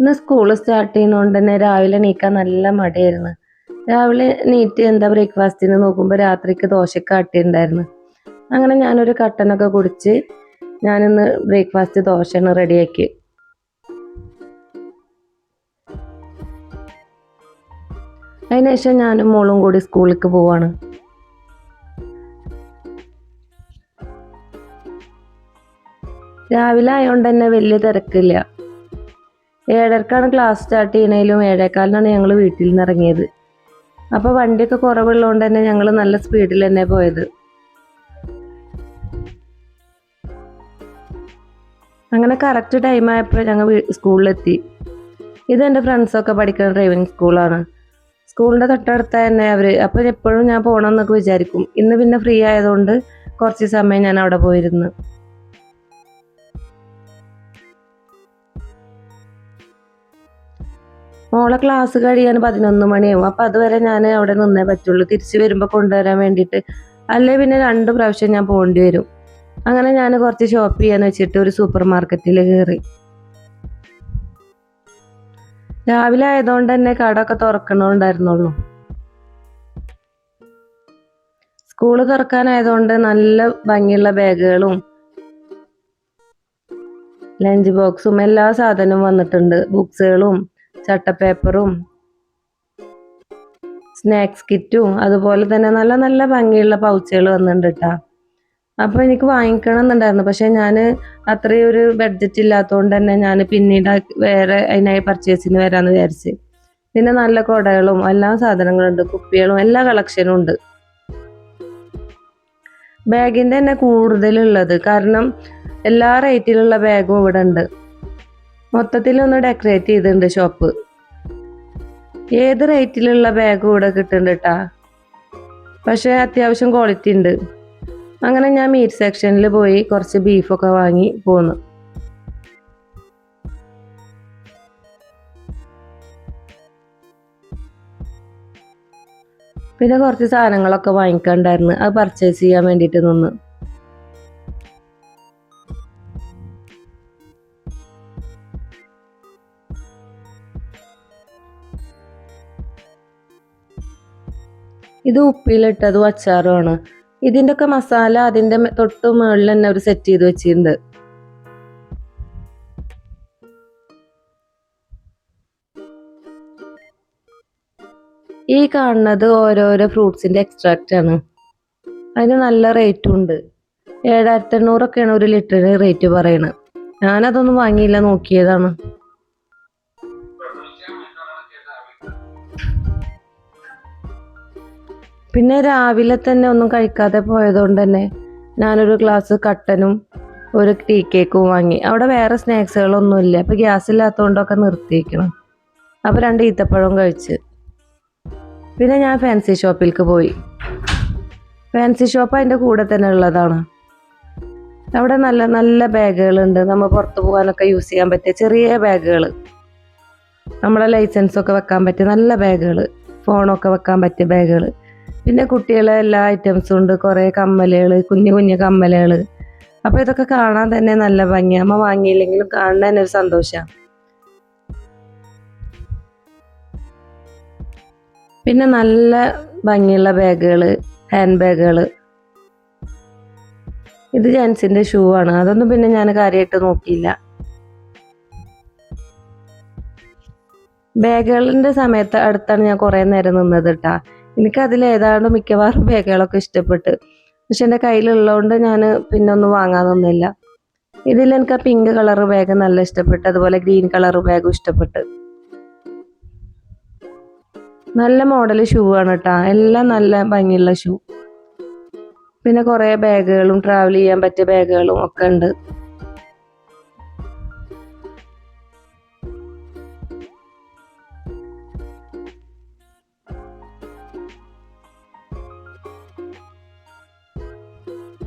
ഇന്ന് school start ചെയ്യുന്നതുകൊണ്ട് തന്നെ രാവിലെ എണീക്കാൻ നല്ല മടിയായിരുന്നു. രാവിലെ എണീറ്റ് എന്താ ബ്രേക്ക്ഫാസ്റ്റിന് നോക്കുമ്പോൾ രാത്രിക്ക് ദോശക്ക് ആട്ടിയിട്ടുണ്ടായിരുന്നു. അങ്ങനെ ഞാനൊരു കട്ടനൊക്കെ കുടിച്ച് ഞാനിന്ന് ബ്രേക്ക്ഫാസ്റ്റ് ദോശയാണ് റെഡിയാക്കി. അതിനുശേഷം ഞാനും മോളും കൂടി സ്കൂളിലേക്ക് പോവാണ്. രാവിലെ ആയതുകൊണ്ട് തന്നെ വലിയ തിരക്കില്ല. 7:30 ക്ലാസ് സ്റ്റാർട്ട് ചെയ്യണേലും 7:15 ഞങ്ങൾ വീട്ടിൽ നിന്ന് ഇറങ്ങിയത്. അപ്പോൾ വണ്ടിയൊക്കെ കുറവുള്ളതുകൊണ്ട് തന്നെ ഞങ്ങൾ നല്ല സ്പീഡിൽ തന്നെ പോയത്. അങ്ങനെ കറക്റ്റ് ടൈമായപ്പോൾ ഞങ്ങൾ സ്കൂളിലെത്തി. ഇതെൻ്റെ ഫ്രണ്ട്സൊക്കെ പഠിക്കുന്ന ഡ്രൈവിംഗ് സ്കൂളാണ്. സ്കൂളിൻ്റെ തൊട്ടടുത്ത് തന്നെ അവർ. അപ്പോൾ എപ്പോഴും ഞാൻ പോകണമെന്നൊക്കെ വിചാരിക്കും. ഇന്ന് പിന്നെ ഫ്രീ ആയതുകൊണ്ട് കുറച്ച് സമയം ഞാൻ അവിടെ പോയിരുന്നു. മോളെ ക്ലാസ് കഴിയാൻ 11 മണിയാവും. അപ്പോൾ അതുവരെ ഞാൻ അവിടെ നിന്നേ പറ്റുള്ളൂ, തിരിച്ച് വരുമ്പോൾ കൊണ്ടുവരാൻ വേണ്ടിയിട്ട്. അല്ലേ പിന്നെ 2 പ്രാവശ്യം ഞാൻ പോകേണ്ടി വരും. അങ്ങനെ ഞാൻ കുറച്ച് ഷോപ്പ് ചെയ്യാന്ന് വെച്ചിട്ട് ഒരു സൂപ്പർ മാർക്കറ്റിൽ കയറി. രാവിലെ ആയതുകൊണ്ട് തന്നെ കടയൊക്കെ തുറക്കണുണ്ടായിരുന്നുള്ളൂ. സ്കൂള് തുറക്കാനായതുകൊണ്ട് നല്ല ഭംഗിയുള്ള ബാഗുകളും ലഞ്ച് ബോക്സും എല്ലാ സാധനവും വന്നിട്ടുണ്ട്. ബുക്സുകളും ചട്ടപ്പേപ്പറും സ്നാക്സ് കിറ്റും അതുപോലെ തന്നെ നല്ല നല്ല ഭംഗിയുള്ള പൗച്ചുകൾ വന്നിട്ടുണ്ട് കേട്ടോ. അപ്പോൾ എനിക്ക് വാങ്ങിക്കണം എന്നുണ്ടായിരുന്നു, പക്ഷേ ഞാൻ അത്രയും ഒരു ബഡ്ജറ്റ് ഇല്ലാത്തതുകൊണ്ട് തന്നെ ഞാൻ പിന്നീട് വേറെ അതിനായി പർച്ചേസിന് വരാമെന്ന് വിചാരിച്ച്. പിന്നെ നല്ല കുടകളും എല്ലാ സാധനങ്ങളുണ്ട്, കുപ്പികളും എല്ലാ കളക്ഷനും ഉണ്ട്. ബാഗിൻ്റെ തന്നെ കൂടുതലുള്ളത്, കാരണം എല്ലാ റേറ്റിലുള്ള ബാഗും ഇവിടെ ഉണ്ട്. മൊത്തത്തിലൊന്ന് ഡെക്കറേറ്റ് ചെയ്തിട്ടുണ്ട് ഷോപ്പ്. ഏത് റേറ്റിലുള്ള ബാഗും ഇവിടെ കിട്ടുന്നുണ്ട് കേട്ടാ, പക്ഷേ അത്യാവശ്യം ക്വാളിറ്റി ഉണ്ട്. അങ്ങനെ ഞാൻ മീറ്റ് സെക്ഷനിൽ പോയി കുറച്ച് ബീഫൊക്കെ വാങ്ങി പോന്നു. പിന്നെ കുറച്ച് സാധനങ്ങളൊക്കെ വാങ്ങിക്കാണ്ടായിരുന്നു, അത് പർച്ചേസ് ചെയ്യാൻ വേണ്ടിയിട്ട് നിന്ന്. ഇത് ഉപ്പിലിട്ടതും അച്ചാറുമാണ്. ഇതിൻ്റെ ഒക്കെ മസാല അതിൻ്റെ തൊട്ട് മുകളിൽ തന്നെ അവർ സെറ്റ് ചെയ്ത് വെച്ചിട്ടുണ്ട്. ഈ കാണുന്നത് ഓരോരോ ഫ്രൂട്ട്സിൻ്റെ എക്സ്ട്രാക്റ്റ് ആണ്. അതിന് നല്ല റേറ്റും ഉണ്ട്. 7,800 ഒരു ലിറ്ററിന് റേറ്റ് പറയണത്. ഞാനതൊന്നും വാങ്ങിയില്ല, നോക്കിയതാണ്. പിന്നെ രാവിലെ തന്നെ ഒന്നും കഴിക്കാതെ പോയതുകൊണ്ട് തന്നെ ഞാനൊരു ഗ്ലാസ് കട്ടനും ഒരു ടീ കേക്കും വാങ്ങി. അവിടെ വേറെ സ്നാക്സുകളൊന്നുമില്ല, അപ്പോൾ ഗ്യാസ് ഇല്ലാത്തതുകൊണ്ടൊക്കെ നിർത്തിയിരിക്കണം. അപ്പോൾ 2 ഈത്തപ്പഴവും കഴിച്ച്. പിന്നെ ഞാൻ ഫാൻസി ഷോപ്പിലേക്ക് പോയി. ഫാൻസി ഷോപ്പ് അതിൻ്റെ കൂടെ തന്നെ ഉള്ളതാണ്. അവിടെ നല്ല നല്ല ബാഗുകളുണ്ട്, നമ്മൾ പുറത്ത് പോകാനൊക്കെ യൂസ് ചെയ്യാൻ പറ്റിയ ചെറിയ ബാഗുകൾ, നമ്മളെ ലൈസൻസൊക്കെ വെക്കാൻ പറ്റിയ നല്ല ബാഗുകൾ, ഫോണൊക്കെ വെക്കാൻ പറ്റിയ ബാഗുകൾ. പിന്നെ കുട്ടികളെ എല്ലാ ഐറ്റംസും ഉണ്ട്, കുറേ കമ്മലുകൾ, കുഞ്ഞു കുഞ്ഞു കമ്മലുകൾ. അപ്പോൾ ഇതൊക്കെ കാണാൻ തന്നെ നല്ല ഭംഗിയാണ്. അമ്മ വാങ്ങിയില്ലെങ്കിലും കാണാൻ തന്നെ ഒരു സന്തോഷമാണ്. പിന്നെ നല്ല ഭംഗിയുള്ള ബാഗുകൾ, ഹാൻഡ് ബാഗുകൾ. ഇത് ജെൻസിൻ്റെ ഷൂ ആണ്, അതൊന്നും പിന്നെ ഞാൻ കാര്യമായിട്ട് നോക്കിയില്ല. ബാഗുകളിൻ്റെ സമയത്ത് അടുത്താണ് ഞാൻ കുറേ നേരം നിന്നത് കേട്ടോ. എനിക്കതിലേതാണ്ട് മിക്കവാറും ബാഗുകളൊക്കെ ഇഷ്ടപ്പെട്ട്, പക്ഷെ എൻ്റെ കയ്യിലുള്ളതുകൊണ്ട് ഞാൻ പിന്നെ ഒന്നും വാങ്ങാനൊന്നുമില്ല. ഇതിൽ എനിക്ക് ആ പിങ്ക് കളർ ബാഗ് നല്ല ഇഷ്ടപ്പെട്ടു, അതുപോലെ ഗ്രീൻ കളർ ബാഗും ഇഷ്ടപ്പെട്ട്. നല്ല മോഡൽ ഷൂ ആണ് കേട്ടോ, എല്ലാം നല്ല ഭംഗിയുള്ള ഷൂ. പിന്നെ കുറേ ബാഗുകളും ട്രാവൽ ചെയ്യാൻ പറ്റിയ ബാഗുകളും ഒക്കെ ഉണ്ട്.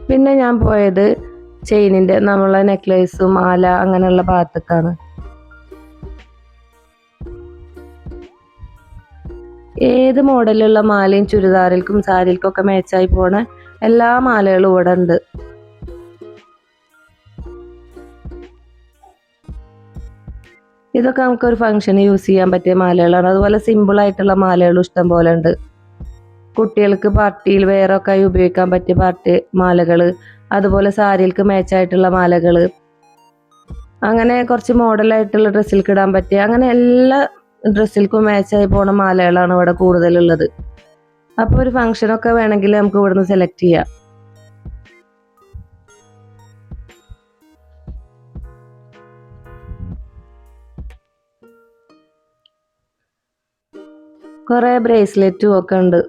പിന്നെ ഞാൻ പോയത് ചെയിനിൻ്റെ, നമ്മളെ നെക്ലേസ്, മാല അങ്ങനെയുള്ള ഭാഗത്തേക്കാണ്. ഏത് മോഡലുള്ള മാലയും ചുരിദാറിൽക്കും സാരിൽക്കും ഒക്കെ മാച്ചായി പോണ എല്ലാ മാലകളും ഇവിടെ ഉണ്ട്. ഇതൊക്കെ നമുക്കൊരു ഫംഗ്ഷന് യൂസ് ചെയ്യാൻ പറ്റിയ മാലകളാണ്. അതുപോലെ സിമ്പിളായിട്ടുള്ള മാലകളും ഇഷ്ടം പോലെ ഉണ്ട്. കുട്ടികൾക്ക് പാർട്ടിയിൽ വെയറൊക്കെ ആയി ഉപയോഗിക്കാൻ പറ്റിയ പാർട്ടി മാലകൾ, അതുപോലെ സാരികൾക്ക് മാച്ചായിട്ടുള്ള മാലകൾ, അങ്ങനെ കുറച്ച് മോഡലായിട്ടുള്ള ഡ്രസ്സിലേക്ക് ഇടാൻ പറ്റിയ, അങ്ങനെ എല്ലാ ഡ്രസ്സിൽക്കും മാച്ചായി പോണ മാലകളാണ് ഇവിടെ കൂടുതലുള്ളത്. അപ്പോൾ ഒരു ഫംഗ്ഷനൊക്കെ വേണമെങ്കിൽ നമുക്ക് ഇവിടുന്ന് സെലക്ട് ചെയ്യാം. കുറേ ബ്രേസ്ലെറ്റും ഒക്കെ ഉണ്ട്.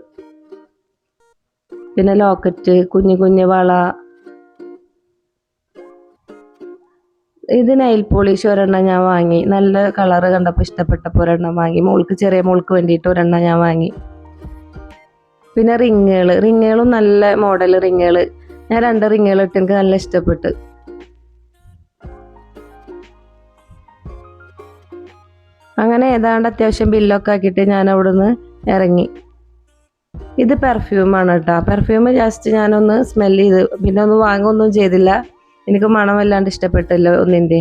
പിന്നെ ലോക്കറ്റ്, കുഞ്ഞു കുഞ്ഞു വള. ഇത് നെയിൽ പോളിഷ് ഒരെണ്ണം ഞാൻ വാങ്ങി. നല്ല കളറ് കണ്ടപ്പോൾ ഇഷ്ടപ്പെട്ടപ്പോൾ ഒരെണ്ണം വാങ്ങി. ചെറിയ മോൾക്ക് വേണ്ടിയിട്ട് ഒരെണ്ണം ഞാൻ വാങ്ങി. പിന്നെ റിങ്ങുകളും നല്ല മോഡൽ റിങ്ങുകൾ. ഞാൻ 2 റിങ്ങുകൾ ഇട്ട് എനിക്ക് നല്ല ഇഷ്ടപ്പെട്ടു. അങ്ങനെ ഏതാണ്ട് അത്യാവശ്യം ബില്ലൊക്കെ ആക്കിയിട്ട് ഞാൻ അവിടുന്ന് ഇറങ്ങി. ഇത് പെർഫ്യൂമാണ് കേട്ടോ. പെർഫ്യൂം ജസ്റ്റ് ഞാനൊന്ന് സ്മെല്ല് ചെയ്ത്, പിന്നെ ഒന്ന് വാങ്ങുകയൊന്നും ചെയ്തില്ല. എനിക്ക് മണം വല്ലാണ്ട് ഇഷ്ടപ്പെട്ടില്ല ഒന്നിൻ്റെ.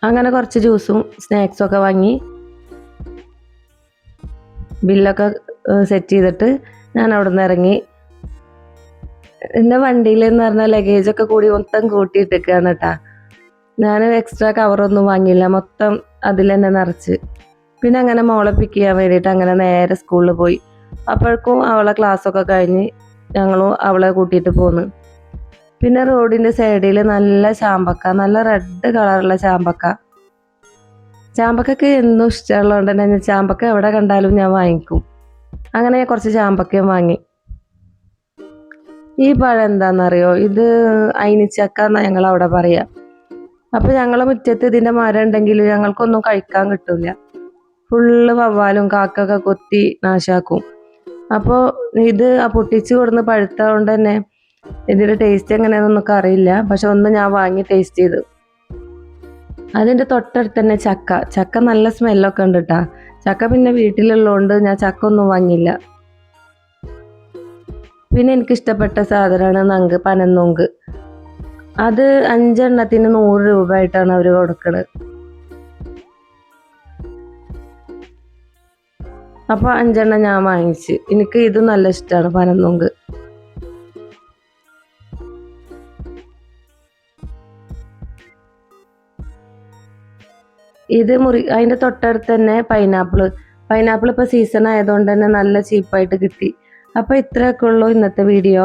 അങ്ങനെ കുറച്ച് ജ്യൂസും സ്നാക്സും ഒക്കെ വാങ്ങി ബില്ലൊക്കെ സെറ്റ് ചെയ്തിട്ട് ഞാൻ അവിടെ നിന്ന് ഇറങ്ങി. എൻ്റെ വണ്ടിയിൽ എന്ന് പറഞ്ഞാൽ ലഗേജൊക്കെ കൂടി മൊത്തം കൂട്ടിയിട്ടേക്കാണ് കേട്ടോ. ഞാൻ എക്സ്ട്രാ കവറൊന്നും വാങ്ങിയില്ല, മൊത്തം അതിൽ തന്നെ നിറച്ച്. പിന്നെ അങ്ങനെ മോളെ പിക്ക് ചെയ്യാൻ വേണ്ടിയിട്ട് അങ്ങനെ നേരെ സ്കൂളിൽ പോയി. അപ്പോഴേക്കും അവളെ ക്ലാസ്സൊക്കെ കഴിഞ്ഞ് ഞങ്ങളും അവളെ കൂട്ടിയിട്ട് പോന്നു. പിന്നെ റോഡിൻ്റെ സൈഡിൽ നല്ല ചാമ്പക്ക, നല്ല റെഡ് കളറുള്ള ചാമ്പക്കൊക്കെ എന്നും ഇഷ്ടമുള്ളതുകൊണ്ട് തന്നെ ഞാൻ ചാമ്പക്ക എവിടെ കണ്ടാലും ഞാൻ വാങ്ങിക്കും. അങ്ങനെ കുറച്ച് ചാമ്പക്കയും വാങ്ങി. ഈ പഴം എന്താണെന്നറിയോ? ഇത് അയിനിച്ചക്ക എന്നാണ് ഞങ്ങൾ അവിടെ പറയാം. അപ്പോൾ ഞങ്ങളെ മുറ്റത്ത് ഇതിൻ്റെ മരം ഉണ്ടെങ്കിലും ഞങ്ങൾക്കൊന്നും കഴിക്കാൻ കിട്ടില്ല. ഫുള്ള് വവ്വാലും കാക്കൊക്കെ കൊത്തി നാശാക്കും. അപ്പോൾ ഇത് പൊട്ടിച്ച് കൊടുന്ന് പഴുത്ത കൊണ്ട് തന്നെ ഇതിൻ്റെ ടേസ്റ്റ് എങ്ങനെയാണെന്നൊക്കെ അറിയില്ല. പക്ഷെ ഒന്ന് ഞാൻ വാങ്ങി ടേസ്റ്റ് ചെയ്തു. അതിൻ്റെ തൊട്ടടുത്ത് തന്നെ ചക്ക നല്ല സ്മെല്ലൊക്കെ ഉണ്ട് കേട്ടോ. ചക്ക പിന്നെ വീട്ടിലുള്ളതുകൊണ്ട് ഞാൻ ചക്ക ഒന്നും വാങ്ങിയില്ല. പിന്നെ എനിക്കിഷ്ടപ്പെട്ട സാധനമാണ് പനന്നൊങ്ക്. അത് 5 എണ്ണത്തിന് 100 രൂപ ആയിട്ടാണ് അവർ കൊടുക്കുന്നത്. അപ്പോൾ 5 എണ്ണം ഞാൻ വാങ്ങിച്ച്. എനിക്ക് ഇത് നല്ല ഇഷ്ടമാണ് പനന്നൊങ്ക്. ഇത് അതിൻ്റെ തൊട്ടടുത്ത് തന്നെ പൈനാപ്പിൾ ഇപ്പോൾ സീസൺ ആയതുകൊണ്ട് തന്നെ നല്ല ചീപ്പായിട്ട് കിട്ടി. അപ്പോൾ ഇത്രയൊക്കെ ഉള്ളൂ ഇന്നത്തെ വീഡിയോ.